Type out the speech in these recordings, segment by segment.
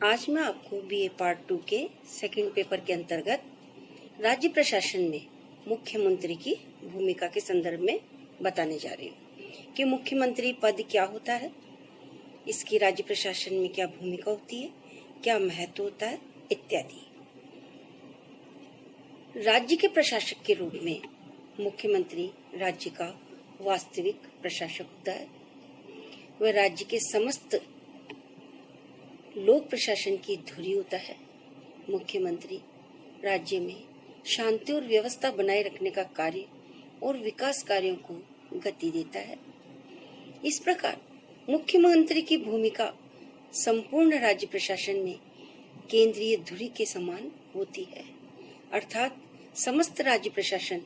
आज मैं आपको बीए पार्ट 2 के सेकंड पेपर के अंतर्गत राज्य प्रशासन में मुख्यमंत्री की भूमिका के संदर्भ में बताने जा रही हूँ कि मुख्यमंत्री पद क्या होता है, इसकी राज्य प्रशासन में क्या भूमिका होती है, क्या महत्व होता है इत्यादि। राज्य के प्रशासक के रूप में मुख्यमंत्री राज्य का वास्तविक प्रशासक होता है। वह राज्य के समस्त लोक प्रशासन की धुरी होता है। मुख्यमंत्री राज्य में शांति और व्यवस्था बनाए रखने का कार्य और विकास कार्यों को गति देता है। इस प्रकार मुख्यमंत्री की भूमिका संपूर्ण राज्य प्रशासन में केंद्रीय धुरी के समान होती है, अर्थात समस्त राज्य प्रशासन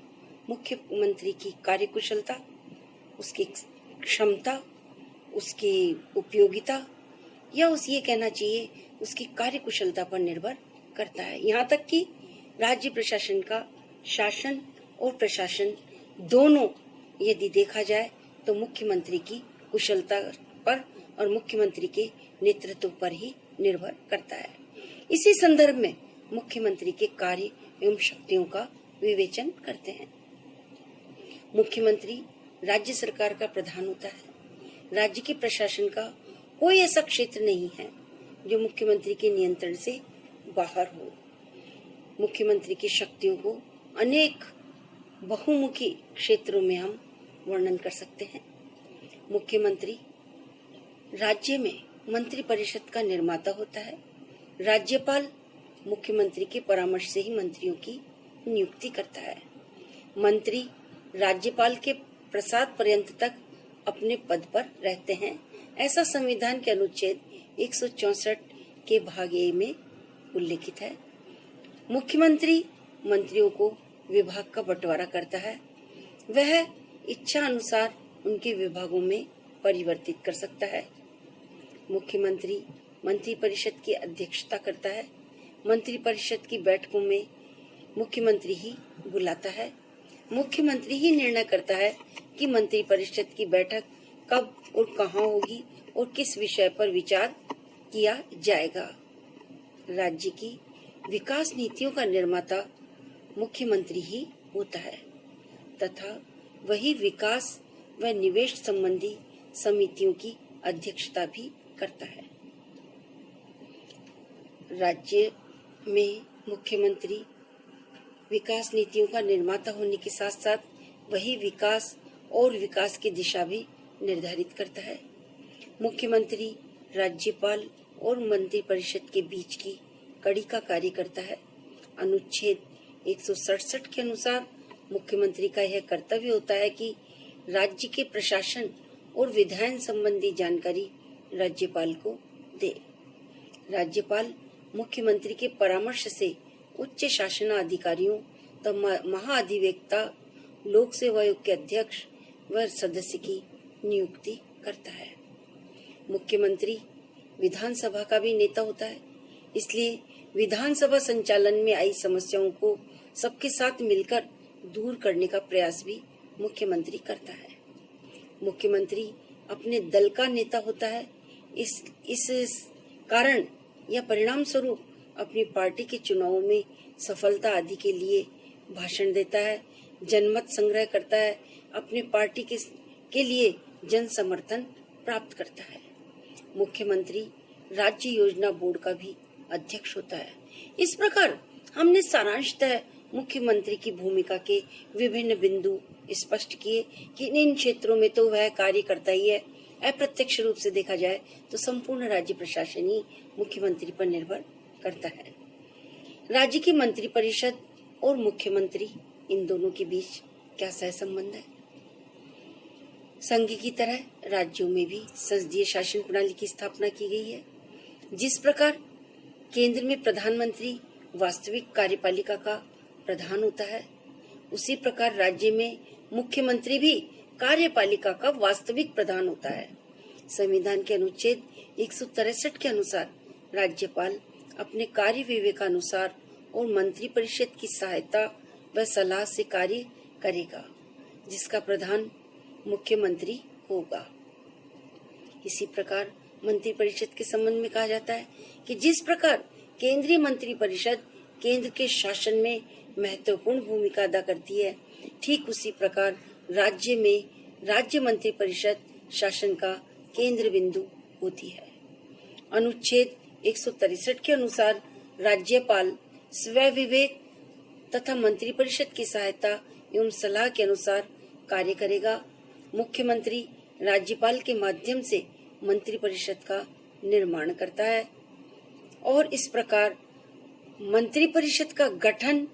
मुख्यमंत्री की कार्यकुशलता, उसकी क्षमता, उसकी उपयोगिता या ये कहना चाहिए उसकी कार्यकुशलता पर निर्भर करता है। यहाँ तक कि राज्य प्रशासन का शासन और प्रशासन दोनों यदि देखा जाए तो मुख्यमंत्री की कुशलता पर और मुख्यमंत्री के नेतृत्व पर ही निर्भर करता है। इसी संदर्भ में मुख्यमंत्री के कार्य एवं शक्तियों का विवेचन करते हैं। मुख्यमंत्री राज्य सरकार का प्रधान होता है। राज्य के प्रशासन का कोई ऐसा क्षेत्र नहीं है जो मुख्यमंत्री के नियंत्रण से बाहर हो। मुख्यमंत्री की शक्तियों को अनेक बहुमुखी क्षेत्रों में हम वर्णन कर सकते हैं। मुख्यमंत्री राज्य में मंत्री परिषद का निर्माता होता है। राज्यपाल मुख्यमंत्री के परामर्श से ही मंत्रियों की नियुक्ति करता है। मंत्री राज्यपाल के प्रसाद पर्यंत तक अपने पद पर रहते हैं, ऐसा संविधान के अनुच्छेद 164 के भाग ए में उल्लेखित है। मुख्यमंत्री मंत्रियों को विभाग का बंटवारा करता है। वह इच्छा अनुसार उनके विभागों में परिवर्तित कर सकता है। मुख्यमंत्री मंत्री परिषद की अध्यक्षता करता है। मंत्री परिषद की बैठकों में मुख्यमंत्री ही बुलाता है। मुख्यमंत्री ही निर्णय करता है कि मंत्री परिषद की बैठक कब और कहाँ होगी और किस विषय पर विचार किया जाएगा। राज्य की विकास नीतियों का निर्माता मुख्यमंत्री ही होता है तथा वही विकास व निवेश संबंधी समितियों की अध्यक्षता भी करता है। राज्य में मुख्यमंत्री विकास नीतियों का निर्माता होने के साथ साथ वही विकास और विकास की दिशा भी निर्धारित करता है। मुख्यमंत्री राज्यपाल और मंत्री परिषद के बीच की कड़ी का कार्य करता है। अनुच्छेद 167 के अनुसार मुख्यमंत्री का यह कर्तव्य होता है कि राज्य के प्रशासन और विधायन संबंधी जानकारी राज्यपाल को दे। राज्यपाल मुख्यमंत्री के परामर्श से उच्च शासन अधिकारियों तथा महाअधिवक्ता लोक सेवा आयोग के अध्यक्ष व सदस्य की नियुक्ति करता है। मुख्यमंत्री विधानसभा का भी नेता होता है, इसलिए विधानसभा संचालन में आई समस्याओं को सबके साथ मिलकर दूर करने का प्रयास भी मुख्यमंत्री करता है। मुख्यमंत्री अपने दल का नेता होता है। इस कारण या परिणाम स्वरूप अपनी पार्टी के चुनावों में सफलता आदि के लिए भाषण देता है, जनमत संग्रह करता है, अपनी पार्टी के लिए जन समर्थन प्राप्त करता है। मुख्यमंत्री राज्य योजना बोर्ड का भी अध्यक्ष होता है। इस प्रकार हमने सारांशतः मुख्यमंत्री की भूमिका के विभिन्न बिंदु स्पष्ट किए कि इन क्षेत्रों में तो वह कार्य करता ही है। अप्रत्यक्ष रूप से देखा जाए तो संपूर्ण राज्य प्रशासन ही मुख्यमंत्री पर निर्भर करता है। राज्य की मंत्री परिषद और मुख्यमंत्री इन दोनों के बीच क्या सहसंबंध है? संघ की तरह राज्यों में भी संसदीय शासन प्रणाली की स्थापना की गई है। जिस प्रकार केंद्र में प्रधानमंत्री वास्तविक कार्यपालिका का प्रधान होता है, उसी प्रकार राज्य में मुख्यमंत्री भी कार्यपालिका का वास्तविक प्रधान होता है। संविधान के अनुच्छेद 163 के अनुसार राज्यपाल अपने कार्य विवेकानुसार और मंत्री परिषद की सहायता व सलाह से कार्य करेगा, जिसका प्रधान मुख्यमंत्री होगा। इसी प्रकार मंत्रिपरिषद के संबंध में कहा जाता है कि जिस प्रकार केंद्रीय मंत्रिपरिषद केंद्र के शासन में महत्वपूर्ण भूमिका अदा करती है, ठीक उसी प्रकार राज्य में राज्य मंत्रिपरिषद शासन का केंद्र बिंदु होती है। अनुच्छेद 163 के अनुसार राज्यपाल स्वयं विवेक तथा मंत्रिपरिषद की सहायता एवं सलाह के अनुसार कार्य करेगा। मुख्यमंत्री राज्यपाल के माध्यम से मंत्रिपरिषद का निर्माण करता है और इस प्रकार मंत्रिपरिषद का गठन,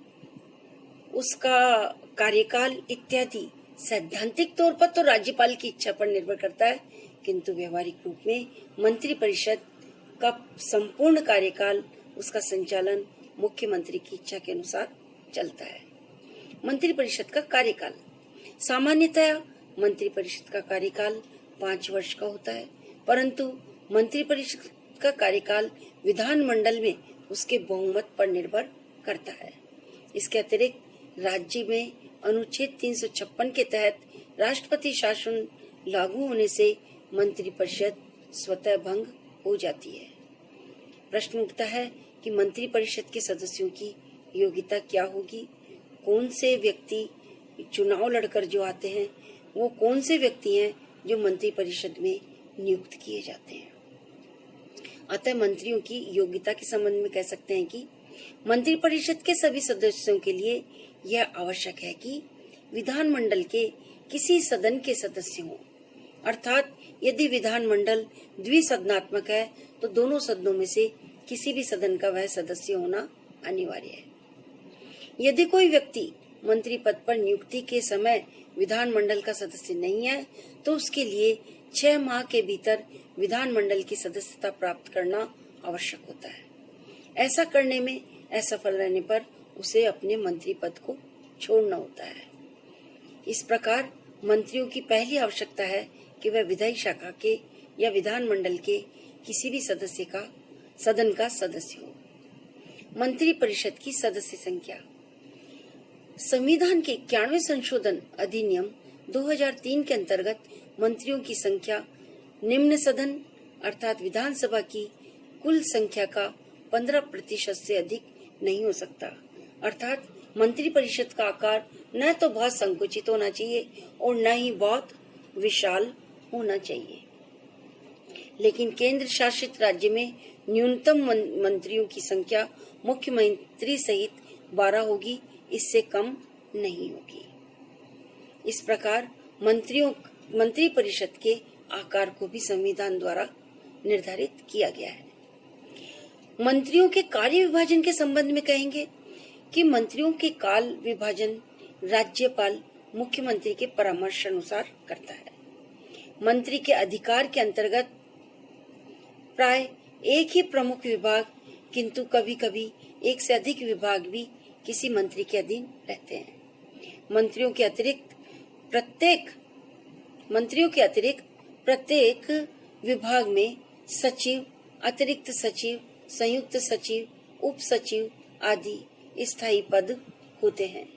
उसका कार्यकाल इत्यादि सैद्धांतिक तौर पर तो राज्यपाल की इच्छा पर निर्भर करता है, किंतु व्यवहारिक रूप में मंत्रिपरिषद का संपूर्ण कार्यकाल, उसका संचालन मुख्यमंत्री की इच्छा के अनुसार चलता है। मंत्रिपरिषद का कार्यकाल सामान्यतया मंत्रिपरिषद का कार्यकाल 5 वर्ष का होता है, परंतु मंत्रिपरिषद का कार्यकाल विधानमंडल में उसके बहुमत पर निर्भर करता है। इसके अतिरिक्त राज्य में अनुच्छेद 356 के तहत राष्ट्रपति शासन लागू होने से मंत्रिपरिषद स्वतः भंग हो जाती है। प्रश्न उठता है कि मंत्रिपरिषद के सदस्यों की योग्यता क्या होगी? कौन से व्यक्ति चुनाव लड़कर जो आते हैं, वो कौन से व्यक्ति हैं जो मंत्रिपरिषद में नियुक्त किए जाते हैं? अतः मंत्रियों की योग्यता के संबंध में कह सकते हैं कि मंत्रिपरिषद के सभी सदस्यों के लिए यह आवश्यक है कि विधानमंडल के किसी सदन के सदस्य हों, अर्थात यदि विधानमंडल द्विसदनात्मक है तो दोनों सदनों में से किसी भी सदन का वह सदस्य होना अनिवार्य है। यदि कोई व्यक्ति मंत्री पद पर नियुक्ति के समय विधानमंडल का सदस्य नहीं है तो उसके लिए 6 माह के भीतर विधानमंडल की सदस्यता प्राप्त करना आवश्यक होता है। ऐसा करने में असफल रहने पर उसे अपने मंत्री पद को छोड़ना होता है। इस प्रकार मंत्रियों की पहली आवश्यकता है कि वह विधायी शाखा के या विधानमंडल के किसी भी सदन का सदस्य हो। मंत्रिपरिषद की सदस्य संख्या संविधान के 91वें संशोधन अधिनियम 2003 के अंतर्गत मंत्रियों की संख्या निम्न सदन अर्थात विधानसभा की कुल संख्या का 15% से अधिक नहीं हो सकता। अर्थात मंत्रिपरिषद का आकार न तो बहुत संकुचित होना चाहिए और न ही बहुत विशाल होना चाहिए। लेकिन केंद्र शासित राज्य में न्यूनतम मंत्रियों की संख्या मुख्यमंत्री सहित 12 होगी, इससे कम नहीं होगी। इस प्रकार मंत्रिपरिषद के आकार को भी संविधान द्वारा निर्धारित किया गया है। मंत्रियों के कार्य विभाजन के संबंध में कहेंगे कि मंत्रियों के काल विभाजन राज्यपाल मुख्यमंत्री के परामर्श अनुसार करता है। मंत्री के अधिकार के अंतर्गत प्राय एक ही प्रमुख विभाग, किंतु कभी-कभी एक से अधिक विभाग भी किसी मंत्री के अधीन रहते हैं। मंत्रियों के अतिरिक्त प्रत्येक विभाग में सचिव, अतिरिक्त सचिव, संयुक्त सचिव, उप सचिव आदि स्थायी पद होते हैं।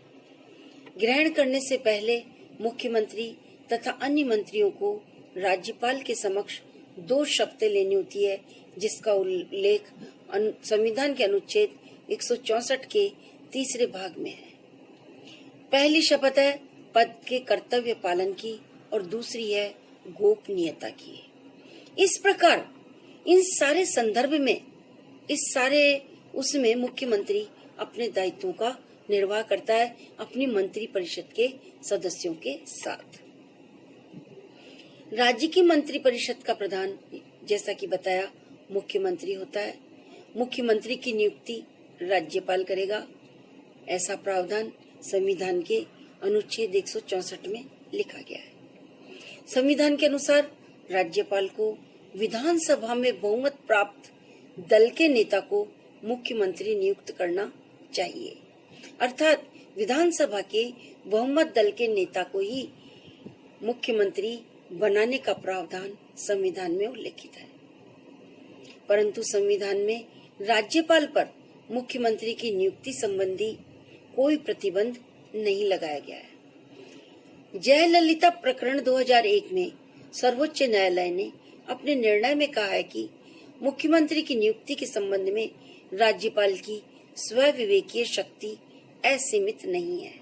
ग्रहण करने से पहले मुख्यमंत्री तथा अन्य मंत्रियों को राज्यपाल के समक्ष 2 शपथें लेनी होती है, जिसका उल्लेख संविधान के अनुच्छेद 164 के 3 भाग में है। पहली शपथ है पद के कर्तव्य पालन की और दूसरी है गोपनीयता की। इस प्रकार इन सारे संदर्भ में उसमें मुख्यमंत्री अपने दायित्वों का निर्वाह करता है अपनी मंत्रिपरिषद के सदस्यों के साथ। राज्य की मंत्रिपरिषद का प्रधान, जैसा कि बताया, मुख्यमंत्री होता है। मुख्यमंत्री की नियुक्ति राज्यपाल करेगा। ऐसा प्रावधान संविधान के अनुच्छेद 164 में लिखा गया है। संविधान के अनुसार राज्यपाल को विधानसभा में बहुमत प्राप्त दल के नेता को मुख्यमंत्री नियुक्त करना चाहिए। अर्थात विधानसभा के बहुमत दल के नेता को ही मुख्यमंत्री बनाने का प्रावधान संविधान में उल्लेखित है। परंतु संविधान में राज्यपाल पर मुख्यमंत्री की नियुक्ति संबंधी कोई प्रतिबंध नहीं लगाया गया है। जयललिता प्रकरण 2001 में सर्वोच्च न्यायालय ने अपने निर्णय में कहा है कि मुख्यमंत्री की नियुक्ति के संबंध में राज्यपाल की स्वविवेकीय शक्ति असीमित नहीं है।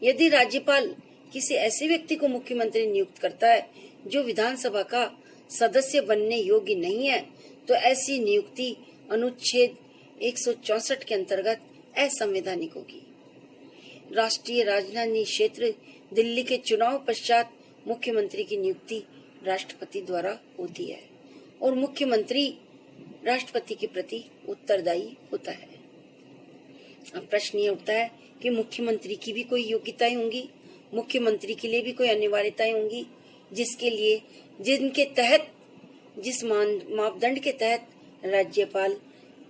यदि राज्यपाल किसी ऐसे व्यक्ति को मुख्यमंत्री नियुक्त करता है जो विधानसभा का सदस्य बनने योग्य नहीं है, तो ऐसी नियुक्ति अनुच्छेद 164 के अंतर्गत असंवैधानिक होगी। राष्ट्रीय राजधानी क्षेत्र दिल्ली के चुनाव पश्चात मुख्यमंत्री की नियुक्ति राष्ट्रपति द्वारा होती है और मुख्यमंत्री राष्ट्रपति के प्रति उत्तरदायी होता है। अब प्रश्न ये उठता है कि मुख्यमंत्री की भी कोई योग्यताएं होंगी, मुख्यमंत्री के लिए भी कोई अनिवार्यताएं होंगी जिनके तहत जिस मापदंड के तहत राज्यपाल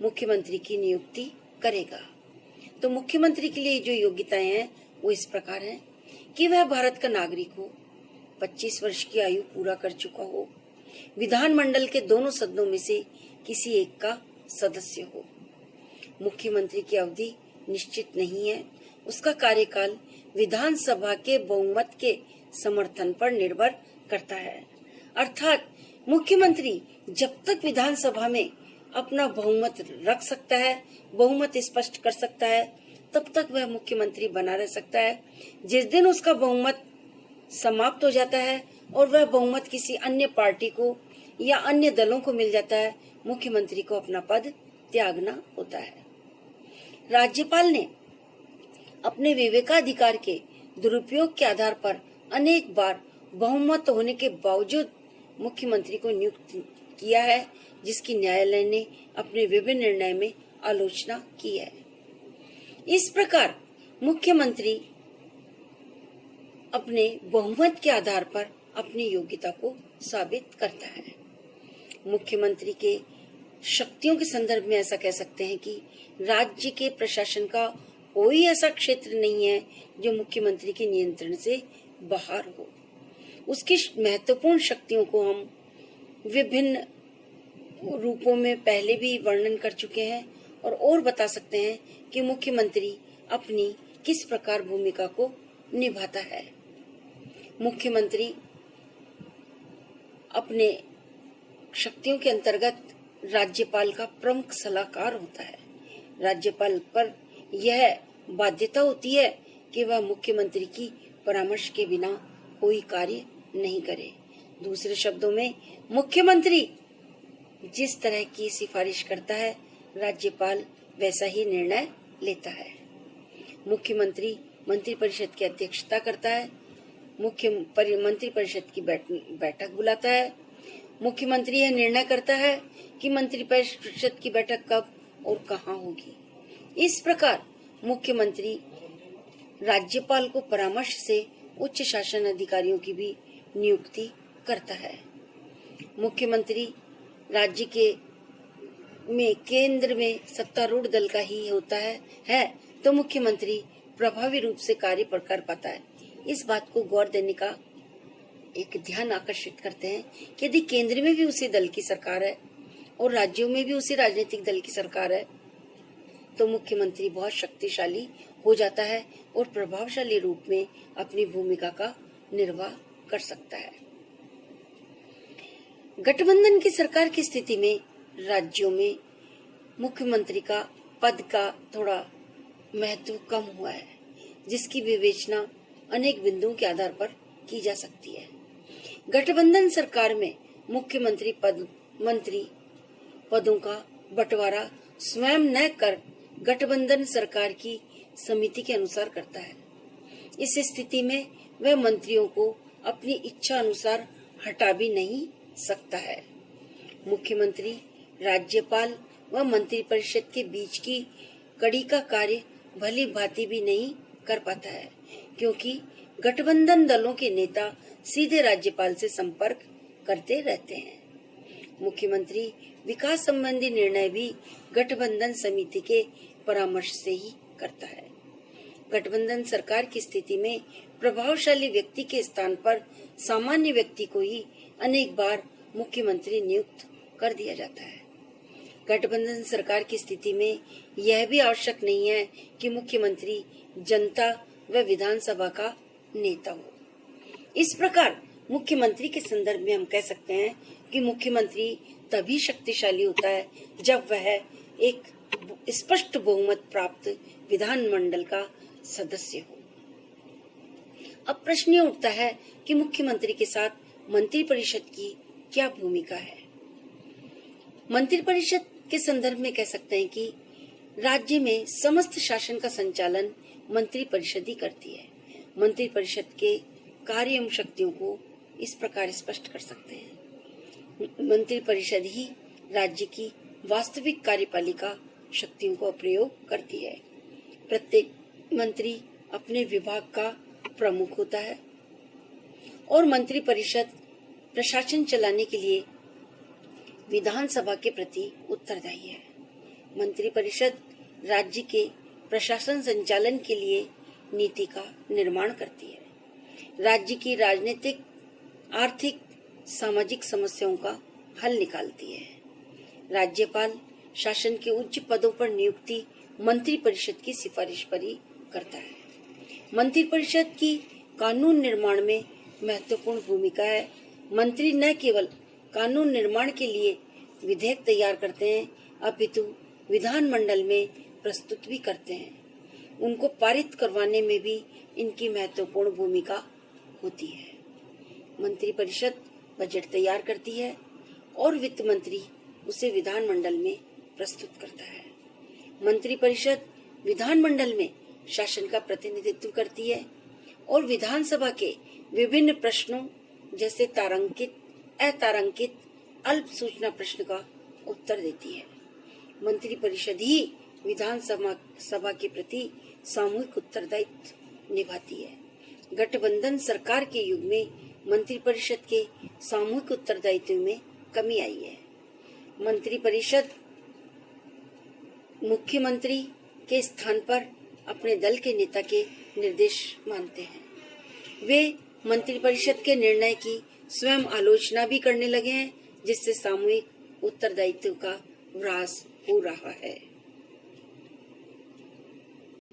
मुख्यमंत्री की नियुक्ति करेगा। तो मुख्यमंत्री के लिए जो योग्यताएं हैं वो इस प्रकार हैं कि वह भारत का नागरिक हो, 25 वर्ष की आयु पूरा कर चुका हो, विधानमंडल के दोनों सदनों में से किसी एक का सदस्य हो, मुख्यमंत्री की अवधि निश्चित नहीं है, उसका कार्यकाल विधानसभा के बहुमत के समर्थन पर निर्भर करता है, अर्थात मुख्यमंत्री जब तक विधानसभा में अपना बहुमत रख सकता है, बहुमत स्पष्ट कर सकता है, तब तक वह मुख्यमंत्री बना रह सकता है। जिस दिन उसका बहुमत समाप्त हो जाता है और वह बहुमत किसी अन्य पार्टी को या अन्य दलों को मिल जाता है, मुख्यमंत्री को अपना पद त्यागना होता है। राज्यपाल ने अपने विवेकाधिकार के दुरुपयोग के आधार पर अनेक बार बहुमत होने के बावजूद मुख्यमंत्री को नियुक्त किया है, जिसकी न्यायालय ने अपने विभिन्न निर्णय में आलोचना की है। इस प्रकार मुख्यमंत्री अपने बहुमत के आधार पर अपनी योग्यता को साबित करता है। मुख्यमंत्री के शक्तियों के संदर्भ में ऐसा कह सकते हैं कि राज्य के प्रशासन का कोई ऐसा क्षेत्र नहीं है जो मुख्यमंत्री के नियंत्रण से बाहर हो। उसकी महत्वपूर्ण शक्तियों को हम विभिन्न रूपों में पहले भी वर्णन कर चुके हैं और बता सकते हैं कि मुख्यमंत्री अपनी किस प्रकार भूमिका को निभाता है। मुख्यमंत्री अपने शक्तियों के अंतर्गत राज्यपाल का प्रमुख सलाहकार होता है। राज्यपाल पर यह बाध्यता होती है कि वह मुख्यमंत्री की परामर्श के बिना कोई कार्य नहीं करे। दूसरे शब्दों में मुख्यमंत्री जिस तरह की सिफारिश करता है, राज्यपाल वैसा ही निर्णय लेता है। मुख्यमंत्री मंत्रिपरिषद की अध्यक्षता करता है, मंत्रिपरिषद की बैठक बुलाता है। मुख्यमंत्री यह निर्णय करता है कि मंत्रिपरिषद की बैठक कब और कहाँ होगी। इस प्रकार मुख्यमंत्री राज्यपाल को परामर्श से उच्च शासन अधिकारियों की भी नियुक्ति करता है। मुख्यमंत्री राज्य के में केंद्र में सत्तारूढ़ दल का ही होता है तो मुख्यमंत्री प्रभावी रूप से कार्य कर पाता है। इस बात को गौर देने का एक ध्यान आकर्षित करते हैं कि यदि केंद्र में भी उसी दल की सरकार है और राज्यों में भी उसी राजनीतिक दल की सरकार है, तो मुख्यमंत्री बहुत शक्तिशाली हो जाता है और प्रभावशाली रूप में अपनी भूमिका का निर्वाह कर सकता है। गठबंधन की सरकार की स्थिति में राज्यों में मुख्यमंत्री का पद का थोड़ा महत्व कम हुआ है, जिसकी विवेचना अनेक बिंदुओं के आधार पर की जा सकती है। गठबंधन सरकार में मुख्यमंत्री मंत्री पदों का बंटवारा स्वयं न कर गठबंधन सरकार की समिति के अनुसार करता है। इस स्थिति में वह मंत्रियों को अपनी इच्छा अनुसार हटा भी नहीं सकता है। मुख्यमंत्री राज्यपाल व मंत्रिपरिषद के बीच की कड़ी का कार्य भली भांति भी नहीं कर पाता है, क्योंकि गठबंधन दलों के नेता सीधे राज्यपाल से संपर्क करते रहते हैं। मुख्यमंत्री विकास संबंधी निर्णय भी गठबंधन समिति के परामर्श से ही करता है। गठबंधन सरकार की स्थिति में प्रभावशाली व्यक्ति के स्थान पर सामान्य व्यक्ति को ही अनेक बार मुख्यमंत्री नियुक्त कर दिया जाता है। गठबंधन सरकार की स्थिति में यह भी आवश्यक नहीं है कि मुख्यमंत्री जनता व विधानसभा का नेता हो। इस प्रकार मुख्यमंत्री के संदर्भ में हम कह सकते हैं कि मुख्यमंत्री तभी शक्तिशाली होता है जब वह एक स्पष्ट बहुमत प्राप्त विधानमंडल का सदस्य हो। अब प्रश्न ये उठता है कि मुख्यमंत्री के साथ मंत्रिपरिषद की क्या भूमिका है। मंत्रिपरिषद के संदर्भ में कह सकते हैं कि राज्य में समस्त शासन का संचालन मंत्रिपरिषद ही करती है। मंत्रिपरिषद के कार्य एवं शक्तियों को इस प्रकार स्पष्ट कर सकते हैं। मंत्रिपरिषद ही राज्य की वास्तविक कार्यपालिका शक्तियों को प्रयोग करती है। प्रत्येक मंत्री अपने विभाग का प्रमुख होता है और मंत्रिपरिषद प्रशासन चलाने के लिए विधानसभा के प्रति उत्तरदायी है। मंत्रिपरिषद राज्य के प्रशासन संचालन के लिए नीति का निर्माण करती है। राज्य की राजनीतिक, आर्थिक, सामाजिक समस्याओं का हल निकालती है। राज्यपाल शासन के उच्च पदों पर नियुक्ति मंत्रिपरिषद की सिफारिश पर ही करता है। मंत्रिपरिषद की कानून निर्माण में महत्वपूर्ण भूमिका है। मंत्री न केवल कानून निर्माण के लिए विधेयक तैयार करते हैं, अपितु विधानमंडल में प्रस्तुत भी करते हैं। उनको पारित करवाने में भी इनकी महत्वपूर्ण भूमिका होती है। मंत्रिपरिषद बजट तैयार करती है और वित्त मंत्री उसे विधानमंडल में प्रस्तुत करता है। मंत्रिपरिषद विधानमंडल में शासन का प्रतिनिधित्व करती है और विधानसभा के विभिन्न प्रश्नों जैसे तारांकित, अतारांकित, अल्प सूचना प्रश्न का उत्तर देती है। मंत्रिपरिषद ही विधानसभा के प्रति सामूहिक उत्तरदायित्व निभाती है। गठबंधन सरकार के युग में मंत्रिपरिषद के सामूहिक उत्तरदायित्व में कमी आई है। मंत्रिपरिषद मुख्यमंत्री के स्थान पर अपने दल के नेता के निर्देश मानते हैं। वे मंत्रिपरिषद के निर्णय की स्वयं आलोचना भी करने लगे हैं, जिससे सामूहिक उत्तरदायित्व का ह्रास हो रहा है।